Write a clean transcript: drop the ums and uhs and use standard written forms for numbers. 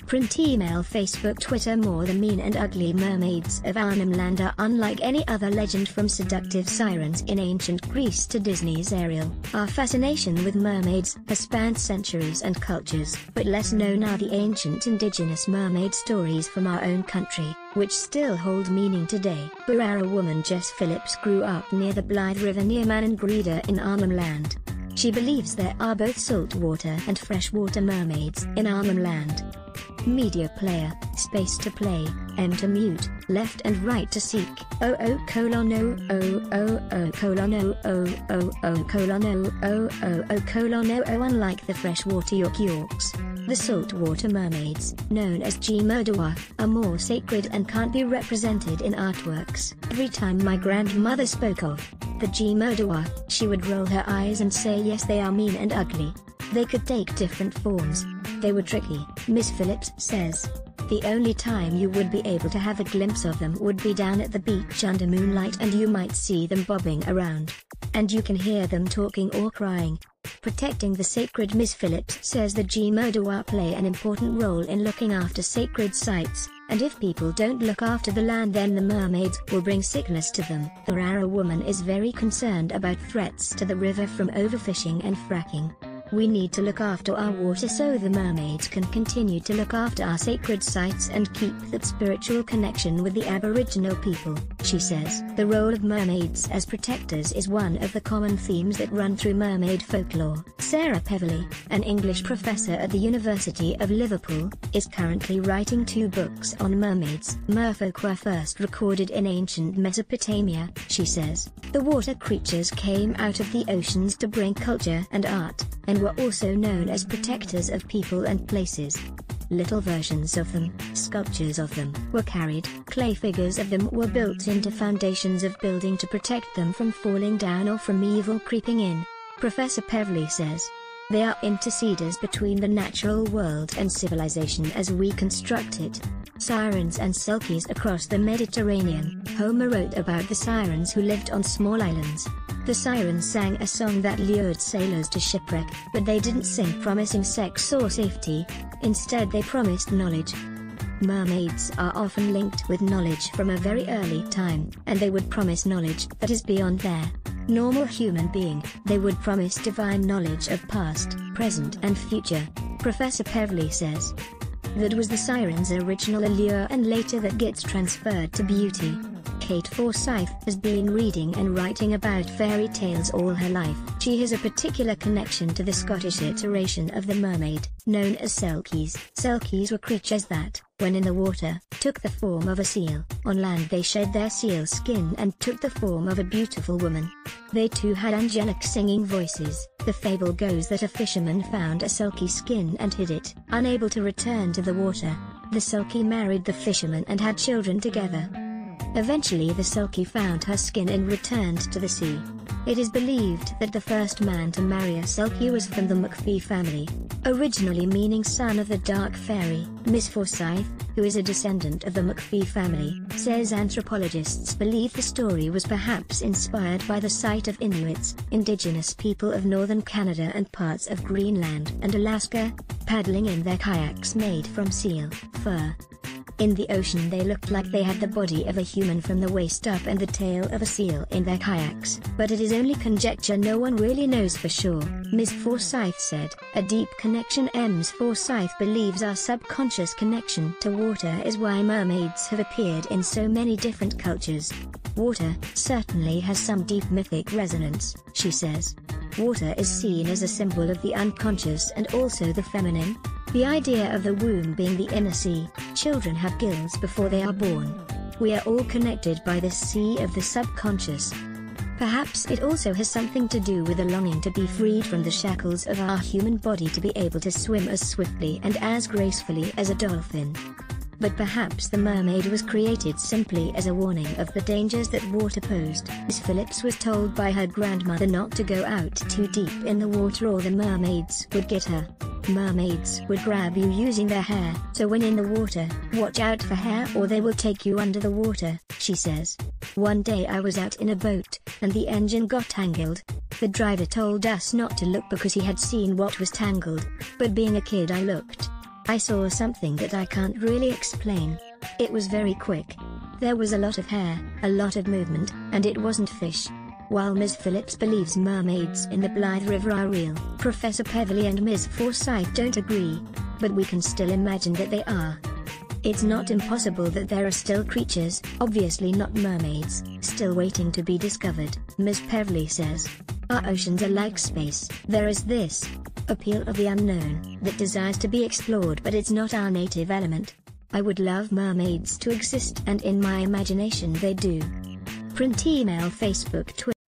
Print, email, Facebook, Twitter. More the mean and ugly mermaids of Arnhem Land are unlike any other legend, from seductive sirens in ancient Greece to Disney's Ariel. Our fascination with mermaids has spanned centuries and cultures, but less known are the ancient indigenous mermaid stories from our own country, which still hold meaning today. Barara woman Jess Phillips grew up near the Blythe River near Manangrida in Arnhem Land. She believes there are both saltwater and freshwater mermaids in Arnhem Land. Media player, space to play, M to mute, left and right to seek, O colon O colon O colon O colon O. Unlike the freshwater Yorks, the saltwater mermaids, known as G. Murdoa, are more sacred and can't be represented in artworks. Every time my grandmother spoke of the G. Murdoa, she would roll her eyes and say yes, they are mean and ugly. They could take different forms. They were tricky, Miss Phillips says. The only time you would be able to have a glimpse of them would be down at the beach under moonlight, and you might see them bobbing around. And you can hear them talking or crying. Protecting the sacred, Miss Phillips says the G. Murdoa play an important role in looking after sacred sites, and if people don't look after the land, then the mermaids will bring sickness to them. The Barara woman is very concerned about threats to the river from overfishing and fracking. We need to look after our water so the mermaids can continue to look after our sacred sites and keep that spiritual connection with the Aboriginal people, she says. The role of mermaids as protectors is one of the common themes that run through mermaid folklore. Sarah Peverley, an English professor at the University of Liverpool, is currently writing 2 books on mermaids. Merfolk were first recorded in ancient Mesopotamia, she says. The water creatures came out of the oceans to bring culture and art, and were also known as protectors of people and places. Little versions of them, sculptures of them, were carried. Clay figures of them were built into foundations of building to protect them from falling down or from evil creeping in. Professor Peverley says, they are interceders between the natural world and civilization as we construct it. Sirens and sulkies across the Mediterranean. Homer wrote about the sirens who lived on small islands. The sirens sang a song that lured sailors to shipwreck, but they didn't sing promising sex or safety. Instead they promised knowledge. Mermaids are often linked with knowledge from a very early time, and they would promise knowledge that is beyond their normal human being. They would promise divine knowledge of past, present and future. Professor Peverley says, that was the siren's original allure, and later that gets transferred to beauty. Kate Forsyth has been reading and writing about fairy tales all her life. She has a particular connection to the Scottish iteration of the mermaid, known as selkies. Selkies were creatures that, when in the water, took the form of a seal. On land they shed their seal skin and took the form of a beautiful woman. They too had angelic singing voices. The fable goes that a fisherman found a selkie skin and hid it. Unable to return to the water, the selkie married the fisherman and had children together. Eventually the selkie found her skin and returned to the sea. It is believed that the first man to marry a selkie was from the McPhee family, originally meaning son of the dark fairy. Miss Forsyth, who is a descendant of the McPhee family, says anthropologists believe the story was perhaps inspired by the sight of Inuits, indigenous people of northern Canada and parts of Greenland and Alaska, paddling in their kayaks made from seal fur. In the ocean they looked like they had the body of a human from the waist up and the tail of a seal in their kayaks. But it is only conjecture, no one really knows for sure, Miss Forsyth said. A deep connection. Ms. Forsyth believes our subconscious connection to water is why mermaids have appeared in so many different cultures. Water certainly has some deep mythic resonance, she says. Water is seen as a symbol of the unconscious and also the feminine. The idea of the womb being the inner sea. Children have gills before they are born. We are all connected by this sea of the subconscious. Perhaps it also has something to do with a longing to be freed from the shackles of our human body, to be able to swim as swiftly and as gracefully as a dolphin. But perhaps the mermaid was created simply as a warning of the dangers that water posed. Miss Phillips was told by her grandmother not to go out too deep in the water or the mermaids would get her. Mermaids would grab you using their hair, so when in the water, watch out for hair or they will take you under the water, she says. One day I was out in a boat, and the engine got tangled. The driver told us not to look because he had seen what was tangled, but being a kid I looked. I saw something that I can't really explain. It was very quick. There was a lot of hair, a lot of movement, and it wasn't fish. While Ms. Phillips believes mermaids in the Blythe River are real, Professor Peverley and Ms. Forsyth don't agree. But we can still imagine that they are. It's not impossible that there are still creatures, obviously not mermaids, still waiting to be discovered, Ms. Peverley says. Our oceans are like space. There is this appeal of the unknown that desires to be explored, but it's not our native element. I would love mermaids to exist, and in my imagination they do. Print, email, Facebook, Twitter.